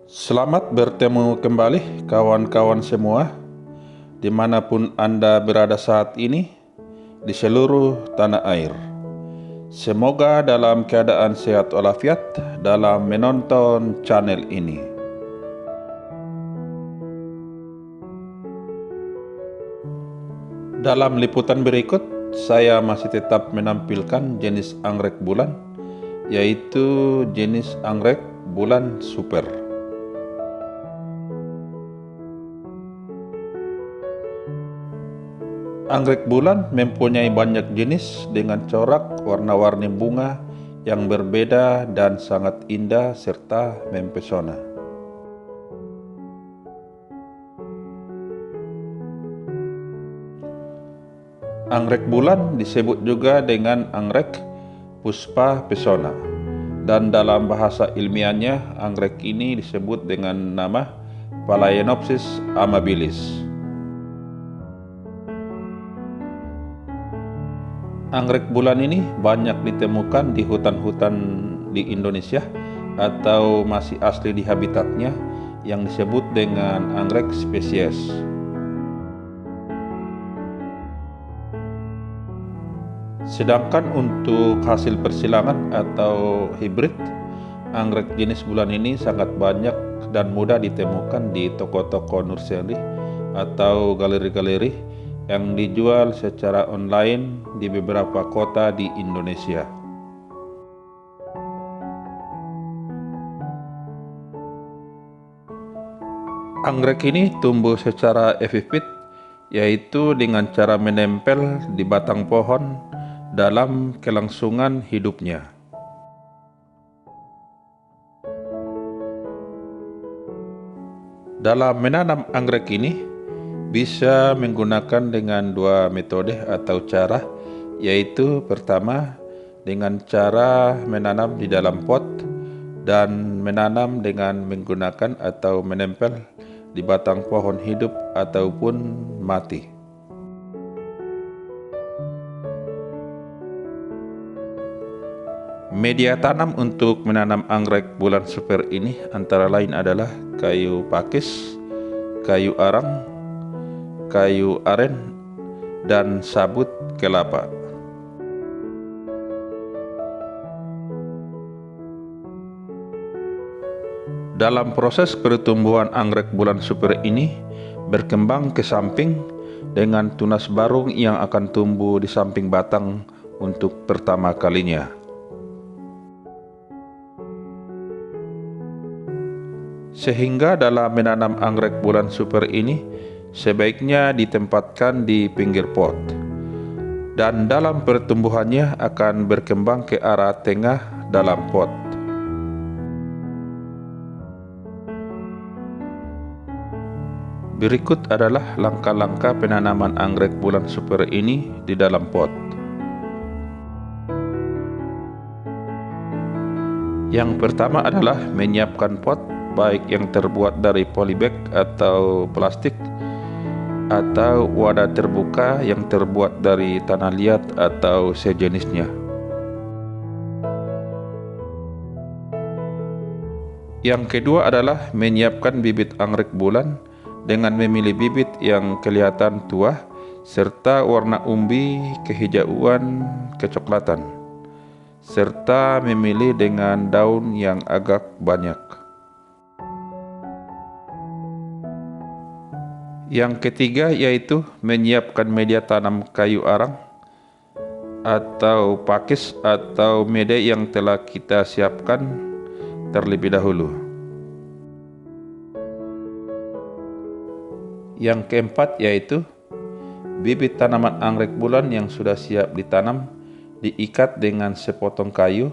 Selamat bertemu kembali kawan-kawan semua, dimanapun Anda berada saat ini, di seluruh tanah air. Semoga dalam keadaan sehat walafiat dalam menonton channel ini. Dalam liputan berikut, saya masih tetap menampilkan jenis anggrek bulan, yaitu jenis anggrek bulan super. Anggrek bulan mempunyai banyak jenis dengan corak warna-warni bunga yang berbeda dan sangat indah serta mempesona. Anggrek bulan disebut juga dengan anggrek puspa pesona, dan dalam bahasa ilmiahnya anggrek ini disebut dengan nama Phalaenopsis amabilis. Anggrek bulan ini banyak ditemukan di hutan-hutan di Indonesia atau masih asli di habitatnya yang disebut dengan anggrek spesies. Sedangkan untuk hasil persilangan atau hibrid, anggrek jenis bulan ini sangat banyak dan mudah ditemukan di toko-toko nursery atau galeri-galeri yang dijual secara online di beberapa kota di Indonesia. Anggrek ini tumbuh secara epifit, yaitu dengan cara menempel di batang pohon dalam kelangsungan hidupnya. Dalam menanam anggrek ini bisa menggunakan dengan dua metode atau cara, yaitu pertama dengan cara menanam di dalam pot dan menanam dengan menggunakan atau menempel di batang pohon hidup ataupun mati. Media tanam untuk menanam anggrek bulan super ini antara lain adalah kayu pakis, kayu arang, kayu aren, dan sabut kelapa. Dalam proses pertumbuhan anggrek bulan super ini berkembang ke samping dengan tunas baru yang akan tumbuh di samping batang untuk pertama kalinya. Sehingga dalam menanam anggrek bulan super ini sebaiknya ditempatkan di pinggir pot, dan dalam pertumbuhannya akan berkembang ke arah tengah dalam pot. Berikut adalah langkah-langkah penanaman anggrek bulan super ini di dalam pot. Yang pertama adalah menyiapkan pot, baik yang terbuat dari polybag atau plastik, atau wadah terbuka yang terbuat dari tanah liat atau sejenisnya. Yang kedua adalah menyiapkan bibit anggrek bulan dengan memilih bibit yang kelihatan tua serta warna umbi kehijauan kecoklatan, serta memilih dengan daun yang agak banyak. Yang ketiga yaitu menyiapkan media tanam kayu arang atau pakis atau media yang telah kita siapkan terlebih dahulu. Yang keempat yaitu bibit tanaman anggrek bulan yang sudah siap ditanam diikat dengan sepotong kayu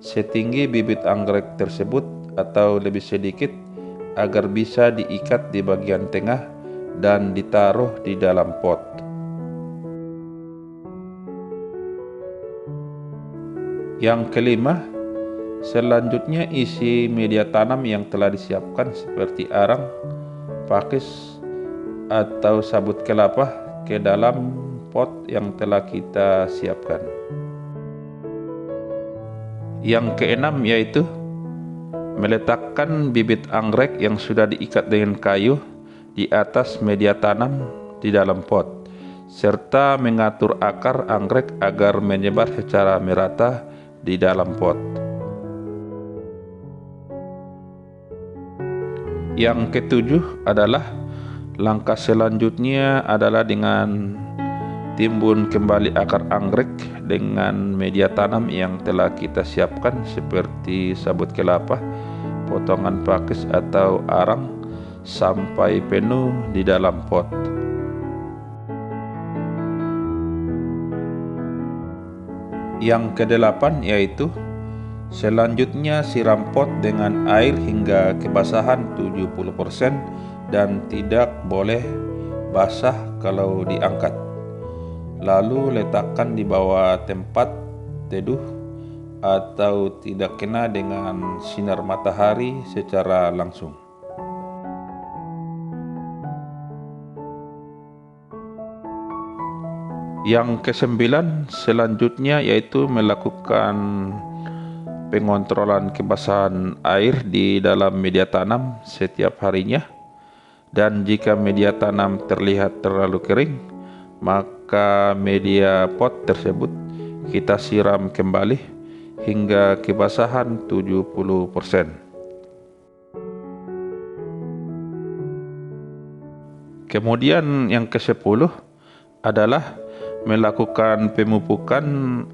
setinggi bibit anggrek tersebut atau lebih sedikit agar bisa diikat di bagian tengah dan ditaruh di dalam pot. Yang kelima, selanjutnya isi media tanam yang telah disiapkan seperti arang, pakis, atau sabut kelapa ke dalam pot yang telah kita siapkan. Yang keenam yaitu Meletakkan bibit anggrek yang sudah diikat dengan kayu di atas media tanam di dalam pot, serta mengatur akar anggrek agar menyebar secara merata di dalam pot. Yang ketujuh adalah langkah selanjutnya adalah dengan timbun kembali akar anggrek dengan media tanam yang telah kita siapkan seperti sabut kelapa, potongan pakis atau arang sampai penuh di dalam pot. Yang kedelapan yaitu selanjutnya siram pot dengan air hingga kebasahan 70% dan tidak boleh basah kalau diangkat. Lalu letakkan di bawah tempat teduh atau tidak kena dengan sinar matahari secara langsung. Yang kesembilan selanjutnya yaitu melakukan pengontrolan kebasahan air di dalam media tanam setiap harinya, dan jika media tanam terlihat terlalu kering, maka media pot tersebut kita siram kembali hingga kebasahan 70%. Kemudian yang ke-10 adalah melakukan pemupukan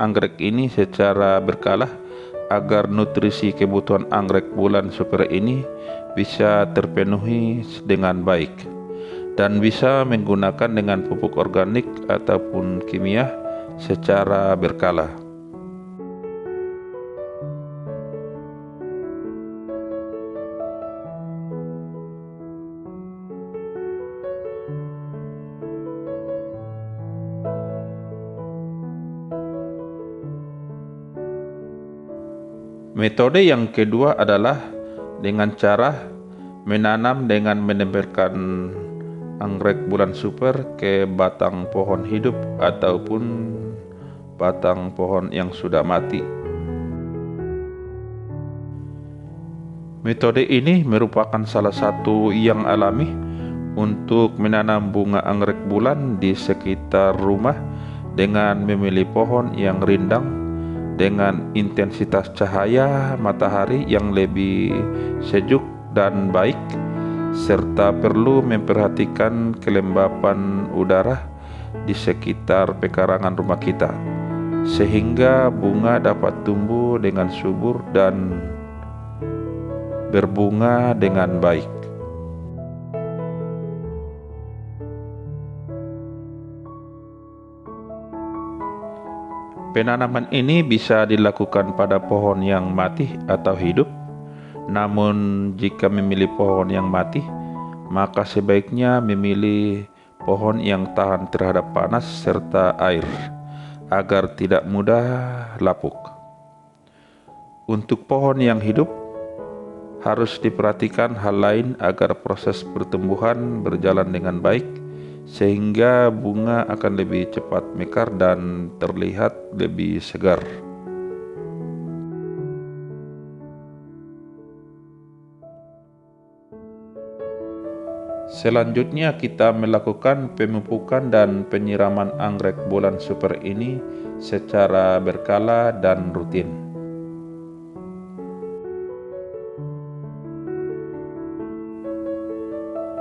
anggrek ini secara berkala agar nutrisi kebutuhan anggrek bulan super ini bisa terpenuhi dengan baik, dan bisa menggunakan dengan pupuk organik ataupun kimia secara berkala. Metode yang kedua adalah dengan cara menanam dengan menempelkan anggrek bulan super ke batang pohon hidup ataupun batang pohon yang sudah mati. Metode ini merupakan salah satu yang alami untuk menanam bunga anggrek bulan di sekitar rumah dengan memilih pohon yang rindang dengan intensitas cahaya matahari yang lebih sejuk dan baik, serta perlu memperhatikan kelembapan udara di sekitar pekarangan rumah kita, sehingga bunga dapat tumbuh dengan subur dan berbunga dengan baik. Penanaman ini bisa dilakukan pada pohon yang mati atau hidup. Namun jika memilih pohon yang mati, maka sebaiknya memilih pohon yang tahan terhadap panas serta air agar tidak mudah lapuk. Untuk pohon yang hidup, harus diperhatikan hal lain agar proses pertumbuhan berjalan dengan baik, sehingga bunga akan lebih cepat mekar dan terlihat lebih segar. Selanjutnya kita melakukan pemupukan dan penyiraman anggrek bulan super ini secara berkala dan rutin.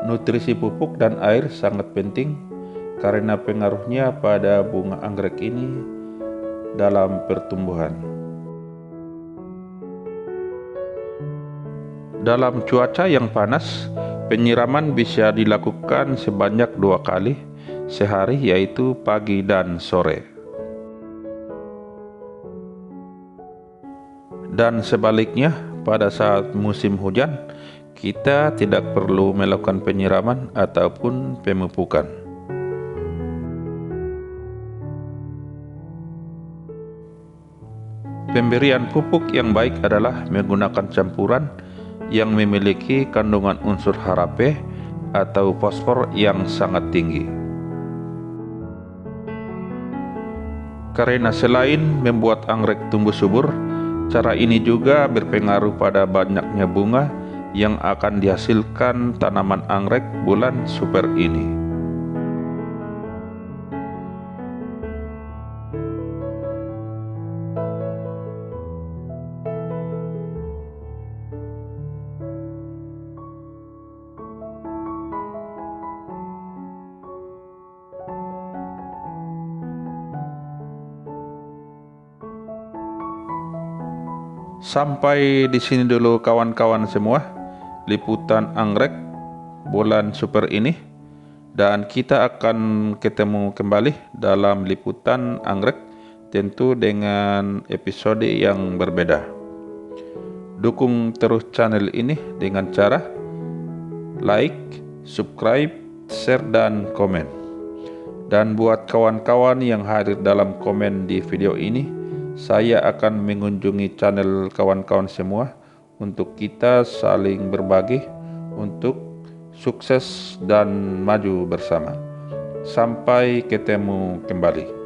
Nutrisi pupuk dan air sangat penting karena pengaruhnya pada bunga anggrek ini dalam pertumbuhan. Dalam cuaca yang panas, penyiraman bisa dilakukan sebanyak 2 kali sehari, yaitu pagi dan sore. Dan sebaliknya, pada saat musim hujan, kita tidak perlu melakukan penyiraman ataupun pemupukan. Pemberian pupuk yang baik adalah menggunakan campuran yang memiliki kandungan unsur HRP atau fosfor yang sangat tinggi. Karena selain membuat anggrek tumbuh subur, Cara ini juga berpengaruh pada banyaknya bunga yang akan dihasilkan tanaman anggrek bulan super ini. Sampai di sini dulu kawan-kawan semua, liputan anggrek bulan super ini, dan kita akan ketemu kembali dalam liputan anggrek, tentu dengan episode yang berbeda. Dukung terus channel ini dengan cara like, subscribe, share, dan komen. Dan buat kawan-kawan yang hadir dalam komen di video ini, saya akan mengunjungi channel kawan-kawan semua untuk kita saling berbagi untuk sukses dan maju bersama. Sampai ketemu kembali.